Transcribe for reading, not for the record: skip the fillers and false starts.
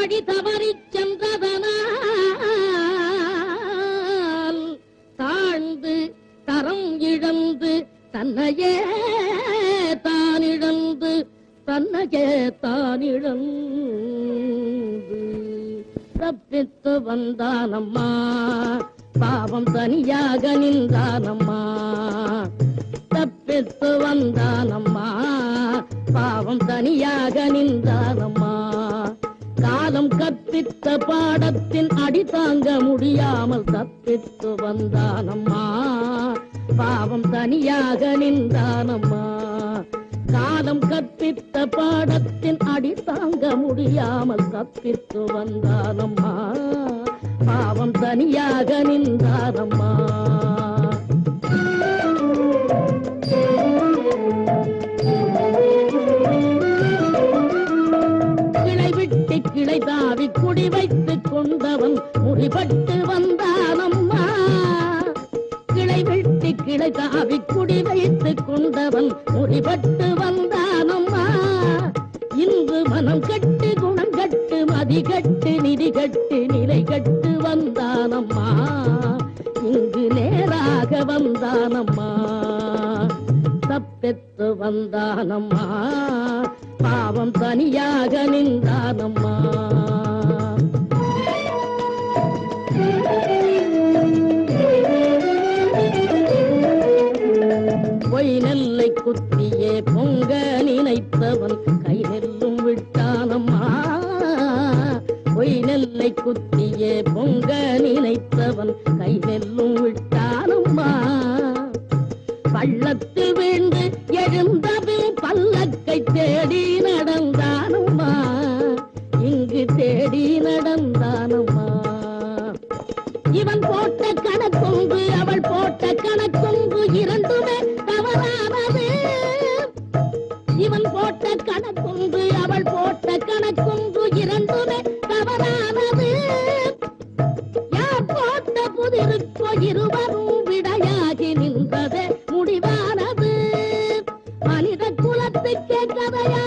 வழி தவறிச் சென்றதனால் தாழ்ந்து தரம் இழந்து தன்னையே தானிழந்து தப்பித்து வந்தானம்மா பாவம் தனியாக நின்றானம்மா தப்பித்து வந்தானம்மா பாவம் தனியாக நின்றானம்மா காலம் கற்பித்த பாடத்தின் அடி தாங்க முடியாமல் தப்பித்து வந்தானம்மா பாவம் தனியாக நின்றானம்மா காலம் கற்பித்த பாடத்தின் அடி தாங்க முடியாமல் தப்பித்து வந்தானம்மா பாவம் தனியாக நின்றானம்மா கிளை விட்டு கிளை தாவி குடி வைத்துக் கொண்டவன் முடிபட்டு வந்தானம்மா கிளை விட்டு கிளை தாவி குடி வைத்துக் கொண்டவன் முடிபட்டு வந்தானம்மா இன்று மனம் கட்டு குணம் கட்டு மதி கட்டு நிதி கட்டு நிலை கட்டு வந்தானம்மா இங்கு நேராக வந்தானம்மா தப்பெத்து வந்தானம்மா பாவம் தனியாக நின்றானம்மா பொய் நெல்லை குத்தியே பொங்க நினைத்தவன் கை நெல்லும் விட்டானம்மா பொய் நெல்லை குத்தியே பொங்க நினைத்தவன் கை நெல்லும் விட்டானம்மா பள்ளத்தில் வீழ்ந்து எழுந்தபின் பல்லக்கை தேடி நடந்தானம்மா இங்கு தேடி நடந்தானம்மா இவன் போட்ட கணக்கொன்று அவள் போட்ட கணக்கொன்று இரண்டுமே தவறானது இவன் போட்ட கணக்கொன்று அவள் போட்ட கணக்கொன்று இரண்டுமே தவறானது யார் போட்ட புதிருக்கோ இருவரும் விடையாகி நின்றதே முடிவானது மனித குலத்துக்கே கதையா